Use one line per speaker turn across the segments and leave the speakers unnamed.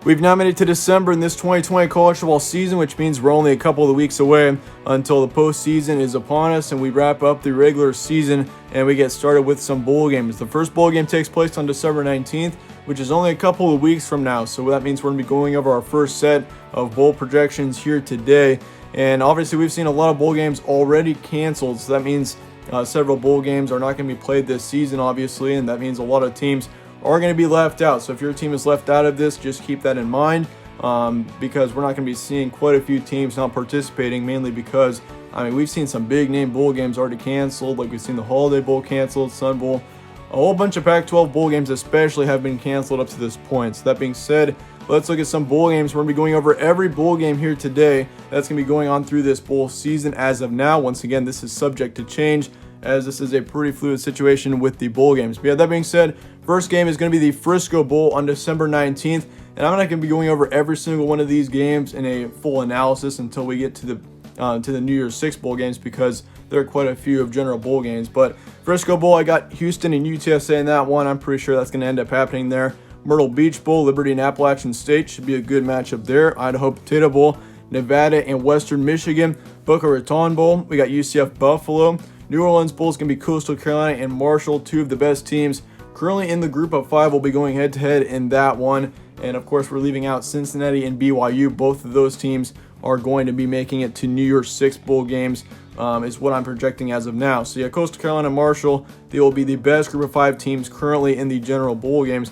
We've now made it to December in this 2020 college football season, which means we're only a couple of weeks away until the postseason is upon us and we wrap up the regular season and we get started with some bowl games. The first bowl game takes place on December 19th, which is only a couple of weeks from now. So that means we're going to be going over our first set of bowl projections here today. And obviously we've seen a lot of bowl games already canceled. So that means several bowl games are not going to be played this season, obviously. And that means a lot of teams are going to be left out. So if your team is left out of this, just keep that in mind because we're not going to be seeing quite a few teams not participating, mainly because, we've seen some big name bowl games already canceled. Like we've seen the Holiday Bowl canceled, Sun Bowl. A whole bunch of Pac-12 bowl games especially have been canceled up to this point. So that being said, let's look at some bowl games. We're going to be going over every bowl game here today that's going to be going on through this bowl season as of now. Once again, this is subject to change, as this is a pretty fluid situation with the bowl games. But yeah, that being said, first game is going to be the Frisco Bowl on December 19th, and I'm not going to be going over every single one of these games in a full analysis until we get to the New Year's Six bowl games, because there are quite a few of general bowl games. But Frisco Bowl, I got Houston and UTSA in that one. I'm pretty sure that's going to end up happening there. Myrtle Beach Bowl, Liberty and Appalachian State should be a good matchup there. Idaho Potato Bowl, Nevada and Western Michigan. Boca Raton Bowl, we got UCF Buffalo. New Orleans Bowl is going to be Coastal Carolina and Marshall, two of the best teams currently in the group of five. Will be going head to head in that one. And of course, we're leaving out Cincinnati and BYU. Both of those teams are going to be making it to New Year's Six bowl games, is what I'm projecting as of now. So yeah, Coastal Carolina and Marshall, they will be the best group of five teams currently in the general bowl games.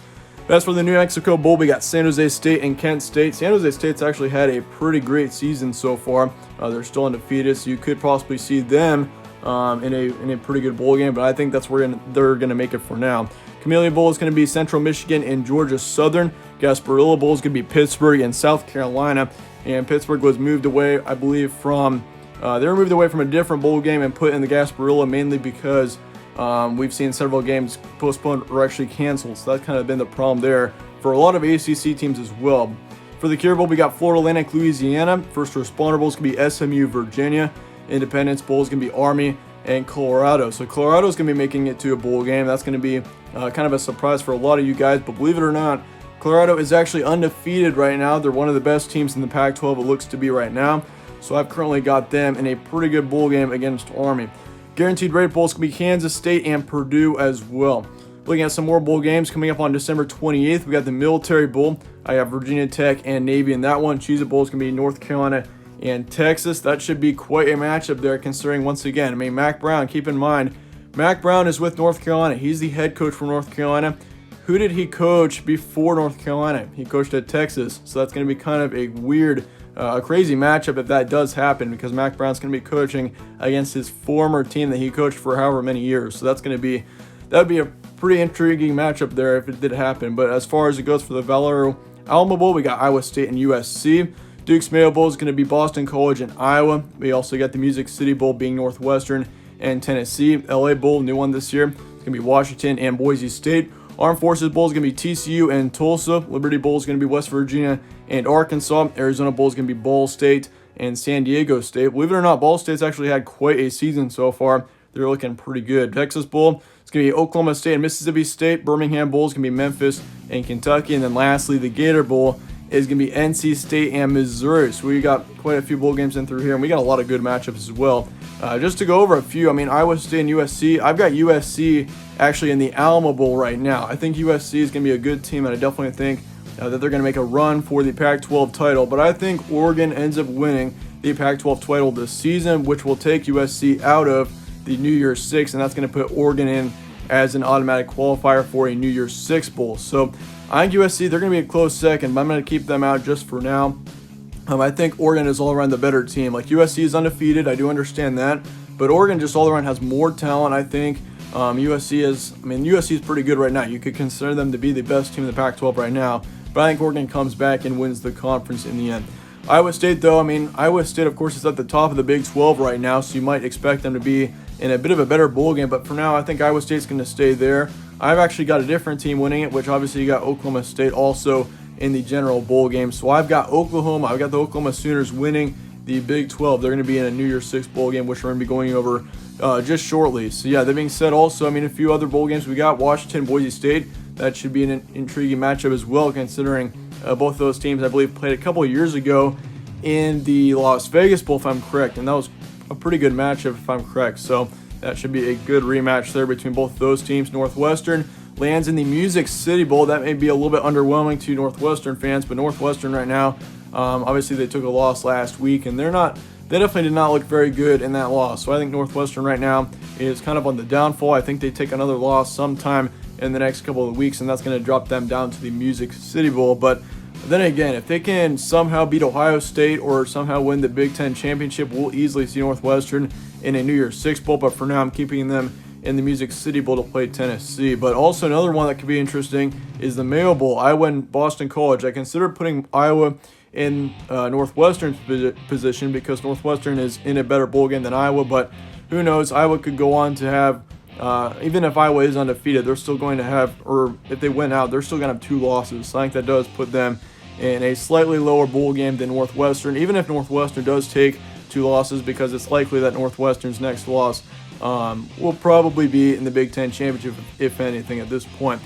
As for the New Mexico Bowl, we got San Jose State and Kent State. San Jose State's actually had a pretty great season so far. They're still undefeated, so you could possibly see them in a pretty good bowl game, but I think that's where they're going to make it for now. Camellia Bowl is going to be Central Michigan and Georgia Southern. Gasparilla Bowl is going to be Pittsburgh and South Carolina, and Pittsburgh was moved away, I believe, from they were moved away from a different bowl game and put in the Gasparilla, mainly because we've seen several games postponed or actually canceled, so that's kind of been the problem there for a lot of ACC teams as well. For the Cure Bowl, we got Florida Atlantic, Louisiana. First Responder Bowl is going to be SMU, Virginia. Independence Bowl is going to be Army and Colorado. So Colorado is going to be making it to a bowl game. That's going to be kind of a surprise for a lot of you guys, but believe it or not, Colorado is actually undefeated right now. They're one of the best teams in the Pac-12, it looks to be right now. So I've currently got them in a pretty good bowl game against Army. Guaranteed Rate Bowl is going to be Kansas State and Purdue as well. Looking at some more bowl games coming up on December 28th, we got the Military Bowl. I have Virginia Tech and Navy in that one. Cheez-It Bowl is going to be North Carolina and Texas. That should be quite a matchup there, considering, once again, Mack Brown, keep in mind, Mack Brown is with North Carolina. He's the head coach for North Carolina. Who did he coach before North Carolina? He coached at Texas. So that's going to be kind of a weird, crazy matchup if that does happen, because Mack Brown's going to be coaching against his former team that he coached for however many years. So that would be a pretty intriguing matchup there if it did happen. But as far as it goes for the Valero Alamo Bowl, we got Iowa State and USC. Duke's Mayo Bowl is going to be Boston College and Iowa. We also got the Music City Bowl being Northwestern and Tennessee. LA Bowl, new one this year, it's going to be Washington and Boise State. Armed Forces Bowl is going to be TCU and Tulsa. Liberty Bowl is going to be West Virginia and Arkansas. Arizona Bowl is going to be Ball State and San Diego State. Believe it or not, Ball State's actually had quite a season so far. They're looking pretty good. Texas Bowl, it's going to be Oklahoma State and Mississippi State. Birmingham Bowl is going to be Memphis and Kentucky. And then lastly, the Gator Bowl is going to be NC State and Missouri. So we got quite a few bowl games in through here, and we got a lot of good matchups as well. Just to go over a few, Iowa State and USC. I've got USC actually in the Alamo Bowl right now. I think USC is going to be a good team, and I definitely think that they're going to make a run for the Pac-12 title. But I think Oregon ends up winning the Pac-12 title this season, which will take USC out of the New Year's Six, and that's going to put Oregon in as an automatic qualifier for a New Year's Six bowl. So I think USC, they're going to be a close second, but I'm going to keep them out just for now. I think Oregon is all around the better team. Like, USC is undefeated, I do understand that, but Oregon just all around has more talent, I think. USC is pretty good right now. You could consider them to be the best team in the Pac-12 right now, but I think Oregon comes back and wins the conference in the end. Iowa State, though, Iowa State, of course, is at the top of the Big 12 right now, so you might expect them to be in a bit of a better bowl game, but for now, I think Iowa State's going to stay there. I've actually got a different team winning it, which obviously you got Oklahoma State also in the general bowl game. So I've got Oklahoma. I've got the Oklahoma Sooners winning the Big 12. They're going to be in a New Year's Six bowl game, which we're going to be going over just shortly. So yeah, that being said, also, a few other bowl games we got. Washington, Boise State. That should be an intriguing matchup as well, considering Both of those teams, I believe, played a couple of years ago in the Las Vegas Bowl, if I'm correct, and that was a pretty good matchup, if I'm correct. So that should be a good rematch there between both of those teams. Northwestern lands in the Music City Bowl. That may be a little bit underwhelming to Northwestern fans, but Northwestern right now, obviously they took a loss last week, and they definitely did not look very good in that loss. So I think Northwestern right now is kind of on the downfall. I think they take another loss sometime in the next couple of weeks, and that's going to drop them down to the Music City Bowl. But then again, if they can somehow beat Ohio State or somehow win the Big Ten championship, we'll easily see Northwestern in a New Year's Six Bowl. But for now, I'm keeping them in the Music City Bowl to play Tennessee. But also another one that could be interesting is the Mayo Bowl, Iowa and Boston College. I considered putting Iowa in Northwestern's position because Northwestern is in a better bowl game than Iowa, but who knows, Iowa could go on to have, even if Iowa is undefeated, they're still going to have, or if they win out, they're still going to have 2 losses. So I think that does put them in a slightly lower bowl game than Northwestern, even if Northwestern does take 2 losses, because it's likely that Northwestern's next loss will probably be in the Big Ten championship, if anything, at this point.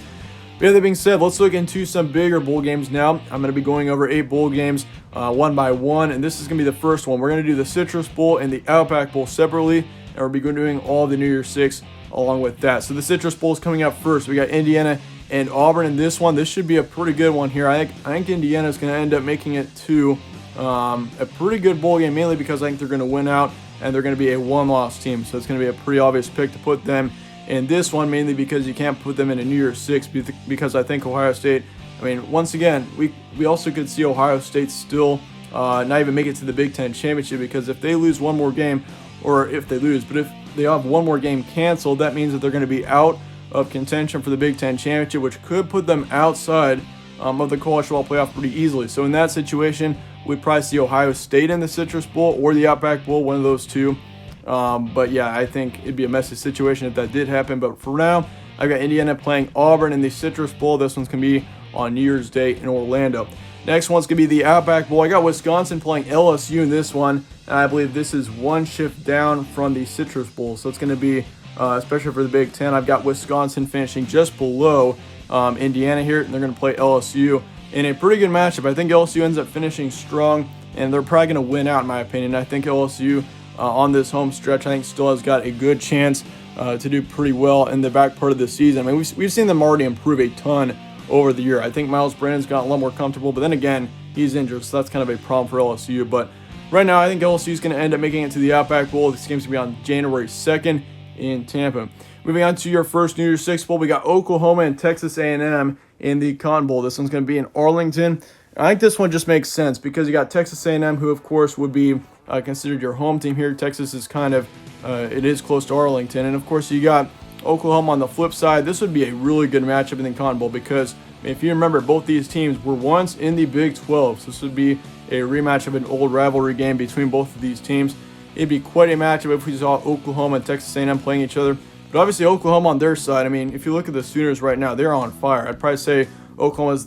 But that being said, let's look into some bigger bowl games now. I'm going to be going over 8 bowl games one by one, and this is going to be the first one. We're going to do the Citrus Bowl and the Outback Bowl separately, and we'll be doing all the New Year's Six along with that. So the Citrus Bowl is coming up first. We got Indiana and Auburn in this one. This should be a pretty good one here. I think Indiana is going to end up making it to a pretty good bowl game, mainly because I think they're going to win out, and they're going to be a 1-loss team. So it's going to be a pretty obvious pick to put them in this one, mainly because you can't put them in a New Year's Six, because I think Ohio State, I mean, once again, we also could see Ohio State still not even make it to the Big Ten championship, because if they lose one more game, or if they lose, but if they have one more game canceled, that means that they're going to be out of contention for the Big Ten championship, which could put them outside of the college football playoff pretty easily. So in that situation, we'd probably see Ohio State in the Citrus Bowl or the Outback Bowl, one of those two. But yeah, I think it'd be a messy situation if that did happen. But for now, I've got Indiana playing Auburn in the Citrus Bowl. This one's going to be on New Year's Day in Orlando. Next one's going to be the Outback Bowl. I got Wisconsin playing LSU in this one, and I believe this is one shift down from the Citrus Bowl. So it's going to be, especially for the Big Ten, I've got Wisconsin finishing just below Indiana here, and they're going to play LSU in a pretty good matchup. I think LSU ends up finishing strong, and they're probably going to win out, in my opinion. I think LSU on this home stretch, I think still has got a good chance to do pretty well in the back part of the season. I mean, we've seen them already improve a ton over the year. I think Miles Brennan's gotten a lot more comfortable, but then again, he's injured, so that's kind of a problem for LSU. But right now, I think LSU is going to end up making it to the Outback Bowl. This game's going to be on January 2nd in Tampa. Moving on to your first New Year's Six Bowl, we got Oklahoma and Texas A&M in the Cotton Bowl. This one's going to be in Arlington. I think this one just makes sense because you got Texas A&M, who of course would be considered your home team here. Texas is kind of, it is close to Arlington. And of course you got Oklahoma on the flip side. This would be a really good matchup in the Cotton Bowl because if you remember, both these teams were once in the Big 12. So this would be a rematch of an old rivalry game between both of these teams. It'd be quite a matchup if we saw Oklahoma and Texas A&M playing each other. But obviously Oklahoma on their side, I mean, if you look at the Sooners right now, they're on fire. I'd probably say Oklahoma's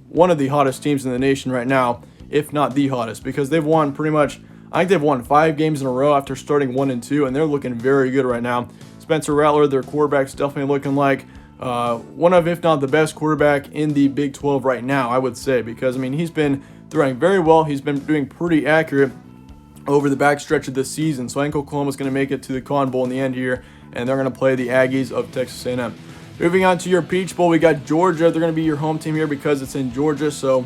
one of the hottest teams in the nation right now, if not the hottest, because they've won pretty much, I think they've won 5 games in a row after starting 1-2, and they're looking very good right now. Spencer Rattler, their quarterback's definitely looking like one of, if not the best quarterback in the Big 12 right now, I would say, because, I mean, he's been throwing very well. He's been doing pretty accurate over the backstretch of this season. So I think Oklahoma's going to make it to the Cotton Bowl in the end here, and they're going to play the Aggies of Texas A&M. Moving on to your Peach Bowl, we got Georgia. They're going to be your home team here because it's in Georgia. So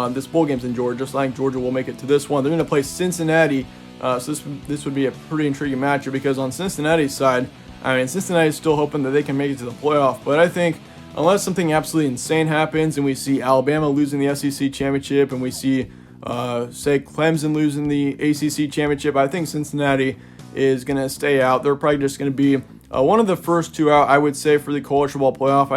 this bowl game's in Georgia, so I think Georgia will make it to this one. They're going to play Cincinnati. So this would be a pretty intriguing matchup because on Cincinnati's side, I mean, Cincinnati's still hoping that they can make it to the playoff. But I think unless something absolutely insane happens and we see Alabama losing the SEC championship and we see, say, Clemson losing the ACC championship, I think Cincinnati is going to stay out. They're probably just going to be one of the first 2 out, I would say, for the college football playoff.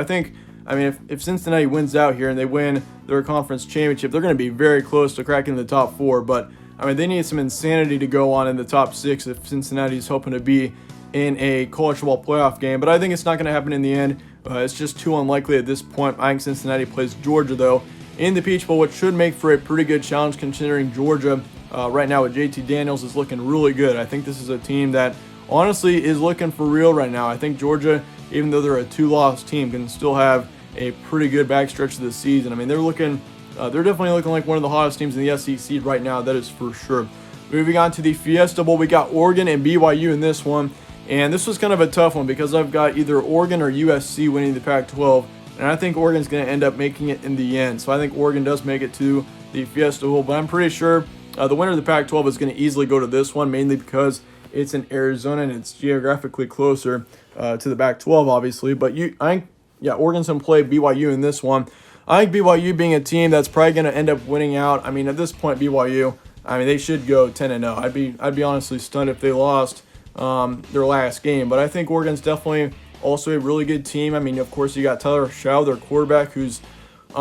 I mean, if Cincinnati wins out here and they win their conference championship, they're going to be very close to cracking the top 4. But, I mean, they need some insanity to go on in the top 6 if Cincinnati's hoping to be in a college football playoff game. But I think it's not going to happen in the end. It's just too unlikely at this point. I think Cincinnati plays Georgia, though, in the Peach Bowl, which should make for a pretty good challenge considering Georgia right now with JT Daniels is looking really good. I think this is a team that honestly is looking for real right now. I think Georgia, even though they're a 2-loss team, can still have a pretty good backstretch of the season. I mean, they're looking they're definitely looking like one of the hottest teams in the SEC right now. That is for sure. Moving on to the Fiesta Bowl, we got Oregon and BYU in this one. And this was kind of a tough one because I've got either Oregon or USC winning the Pac-12. And I think Oregon's going to end up making it in the end. So I think Oregon does make it to the Fiesta Bowl. But I'm pretty sure the winner of the Pac-12 is going to easily go to this one, mainly because it's in Arizona and it's geographically closer to the Pac-12, obviously. But I think, Oregon's going to play BYU in this one. I think BYU being a team that's probably going to end up winning out. I mean, at this point, BYU, they should go 10-0. I'd be honestly stunned if they lost their last game. But I think Oregon's definitely also a really good team. I mean, of course, you got Tyler Shaw, their quarterback, who's he's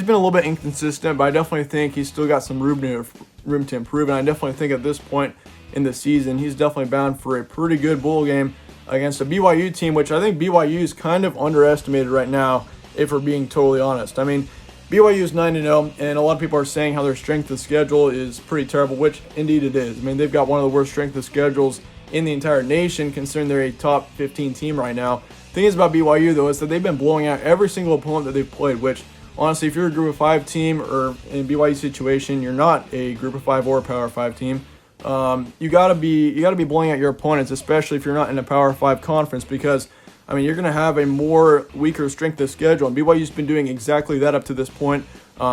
been a little bit inconsistent, but I definitely think he's still got some room to improve. And I definitely think at this point in the season, he's definitely bound for a pretty good bowl game against a BYU team, which I think BYU is kind of underestimated right now, if we're being totally honest. I mean, BYU is 9-0, and a lot of people are saying how their strength of schedule is pretty terrible, which indeed it is. I mean, they've got one of the worst strength of schedules in the entire nation, considering they're a top 15 team right now. The thing is about BYU, though, is that they've been blowing out every single opponent that they've played, which, honestly, if you're a Group of 5 team or in BYU situation, you're not a Group of 5 or a Power 5 team. You gotta be blowing out your opponents, especially if you're not in a Power 5 conference, because you're going to have a more weaker strength of schedule, and BYU's been doing exactly that up to this point.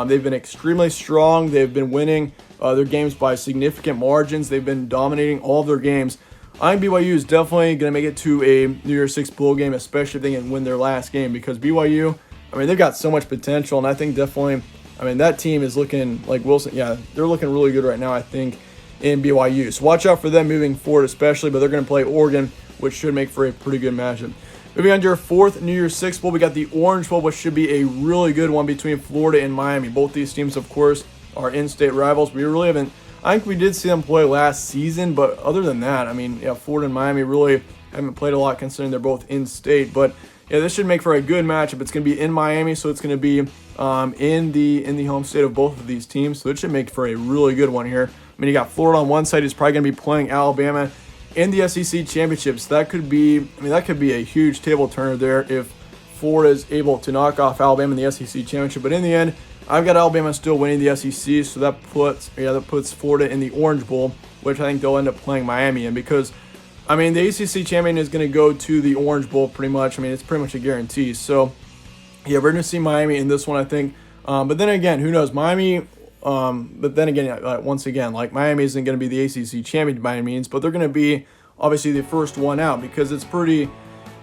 They've been extremely strong. They've been winning their games by significant margins. They've been dominating all of their games. I think BYU is definitely going to make it to a New Year's Six bowl game, especially if they can win their last game, because BYU, they've got so much potential, and I think definitely, that team is looking like Wilson. Yeah, they're looking really good right now, I think, in BYU. So watch out for them moving forward, especially, but they're going to play Oregon, which should make for a pretty good matchup. Moving on to your fourth New Year's Six Bowl, we got the Orange Bowl, which should be a really good one between Florida and Miami. Both these teams, of course, are in-state rivals. We really haven't, I think we did see them play last season, but other than that, Florida and Miami really haven't played a lot considering they're both in-state. But yeah, this should make for a good matchup. It's going to be in Miami, so it's going to be in the home state of both of these teams. So it should make for a really good one here. You got Florida on one side, who's probably going to be playing Alabama in the SEC championships. That could be a huge table turner there if Florida is able to knock off Alabama in the SEC championship. But in the end, I've got Alabama still winning the SEC, so that puts Florida in the Orange Bowl, which I think they'll end up playing Miami in, because the ACC champion is going to go to the Orange Bowl pretty much. It's pretty much a guarantee. So yeah, we're going to see Miami in this one, I think. But then again, who knows? Miami. But then again, once again, Miami isn't going to be the ACC champion by any means, but they're going to be obviously the first one out, because it's pretty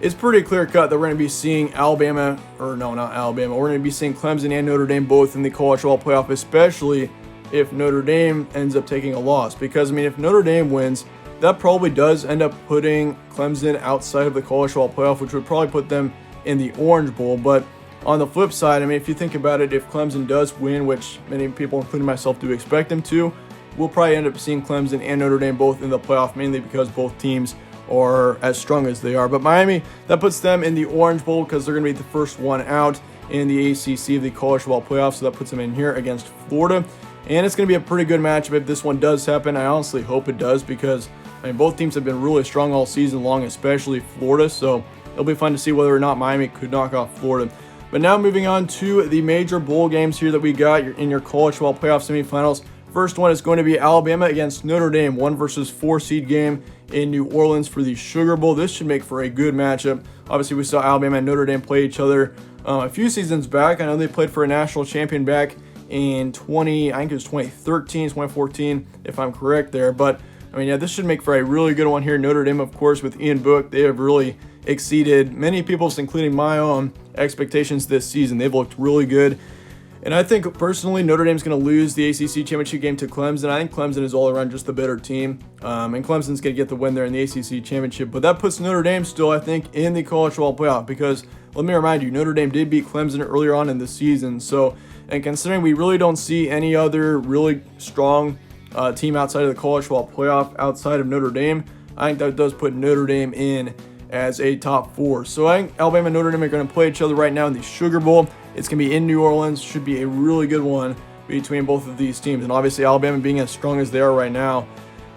clear cut that we're going to be seeing We're going to be seeing Clemson and Notre Dame both in the college football playoff, especially if Notre Dame ends up taking a loss. Because if Notre Dame wins, that probably does end up putting Clemson outside of the college football playoff, which would probably put them in the Orange Bowl. But on the flip side, if you think about it, if Clemson does win, which many people, including myself, do expect them to, we'll probably end up seeing Clemson and Notre Dame both in the playoff, mainly because both teams are as strong as they are. But Miami, that puts them in the Orange Bowl, because they're going to be the first one out in the ACC of the college football playoff, so that puts them in here against Florida. And it's going to be a pretty good matchup if this one does happen. I honestly hope it does, because both teams have been really strong all season long, especially Florida, so it'll be fun to see whether or not Miami could knock off Florida. But now moving on to the major bowl games here that we got in your college football playoff semifinals. First one is going to be Alabama against Notre Dame, 1 versus 4 seed game in New Orleans for the Sugar Bowl. This should make for a good matchup. Obviously, we saw Alabama and Notre Dame play each other a few seasons back. I know they played for a national champion back in 2013, 2014, if I'm correct there. But this should make for a really good one here. Notre Dame, of course, with Ian Book, they have really exceeded many people's, including my own, expectations this season. They've looked really good. And I think, personally, Notre Dame's going to lose the ACC championship game to Clemson. I think Clemson is all around just the better team. And Clemson's going to get the win there in the ACC championship. But that puts Notre Dame still, I think, in the college football playoff. Because, let me remind you, Notre Dame did beat Clemson earlier on in the season. So, and considering we really don't see any other really strong team outside of the college football playoff outside of Notre Dame, I think that does put Notre Dame in as a top 4. So I think Alabama and Notre Dame are going to play each other right now in the Sugar Bowl. It's going to be in New Orleans. Should be a really good one between both of these teams. And obviously Alabama being as strong as they are right now,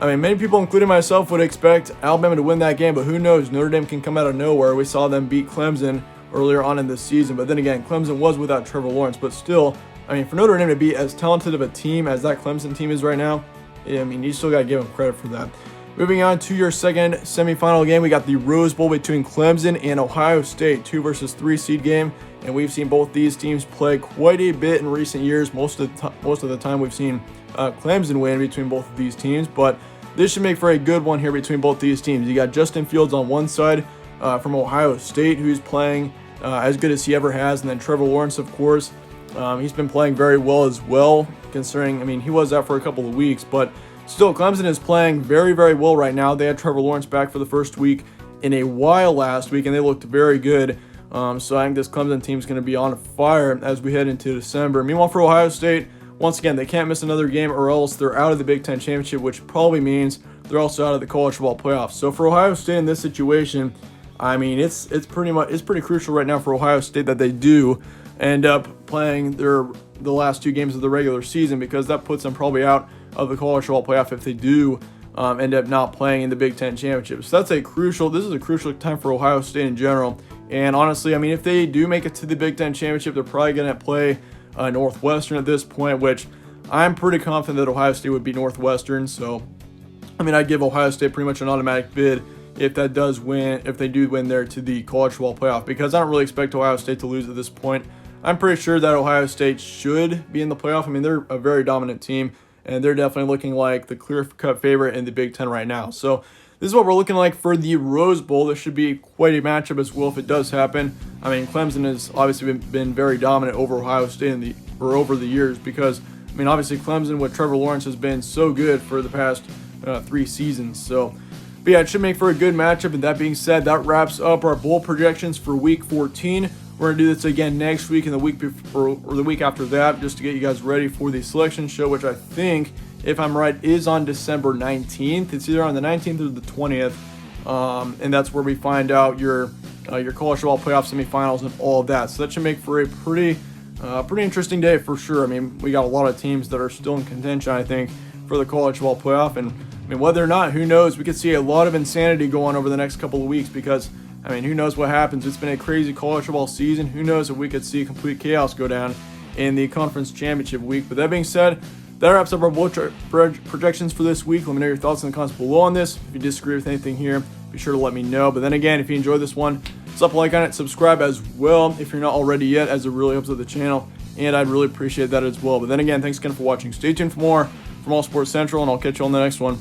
many people, including myself, would expect Alabama to win that game, but who knows? Notre Dame can come out of nowhere. We saw them beat Clemson earlier on in this season, but then again, Clemson was without Trevor Lawrence, but still, I mean, for Notre Dame to be as talented of a team as that Clemson team is right now, I mean, you still got to give them credit for that. Moving on to your second semifinal game, we got the Rose Bowl between Clemson and Ohio State, 2 versus 3 seed game, and we've seen both these teams play quite a bit in recent years. Most of the time, we've seen Clemson win between both of these teams, but this should make for a good one here between both these teams. You got Justin Fields on one side from Ohio State, who's playing as good as he ever has, and then Trevor Lawrence, of course. He's been playing very well as well, considering, I mean, he was out for a couple of weeks, but still, Clemson is playing very, very well right now. They had Trevor Lawrence back for the first week in a while last week, and they looked very good. So I think this Clemson team is going to be on fire as we head into December. Meanwhile, for Ohio State, once again, they can't miss another game or else they're out of the Big Ten Championship, which probably means they're also out of the college football playoffs. So for Ohio State in this situation, I mean, it's pretty crucial right now for Ohio State that they do end up playing the last 2 games of the regular season, because that puts them probably out of the college football playoff if they do end up not playing in the Big Ten Championship. So this is a crucial time for Ohio State in general. And honestly, I mean, if they do make it to the Big Ten Championship, they're probably going to play Northwestern at this point, which I'm pretty confident that Ohio State would beat Northwestern. So, I mean, I'd give Ohio State pretty much an automatic bid if they do win there to the college football playoff, because I don't really expect Ohio State to lose at this point. I'm pretty sure that Ohio State should be in the playoff. I mean, they're a very dominant team, and they're definitely looking like the clear-cut favorite in the Big Ten right now. So this is what we're looking like for the Rose Bowl. This should be quite a matchup as well if it does happen. I mean, Clemson has obviously been very dominant over Ohio State over the years, because, I mean, obviously Clemson with Trevor Lawrence has been so good for the past 3 seasons. So, but yeah, it should make for a good matchup. And that being said, that wraps up our bowl projections for Week 14. We're going to do this again next week and the week before, or the week after that, just to get you guys ready for the selection show, which I think, if I'm right, is on December 19th. It's either on the 19th or the 20th, and that's where we find out your college football playoff semifinals and all of that. So that should make for a pretty interesting day for sure. I mean, we got a lot of teams that are still in contention, I think, for the college football playoff, and I mean, whether or not, who knows? We could see a lot of insanity go on over the next couple of weeks, because, I mean, who knows what happens? It's been a crazy college football season. Who knows if we could see complete chaos go down in the conference championship week. But that being said, that wraps up our bowl projections for this week. Let me know your thoughts in the comments below on this. If you disagree with anything here, be sure to let me know. But then again, if you enjoyed this one, slap a like on it, subscribe as well if you're not already yet, as it really helps with the channel, and I'd really appreciate that as well. But then again, thanks again for watching. Stay tuned for more from All Sports Central, and I'll catch you on the next one.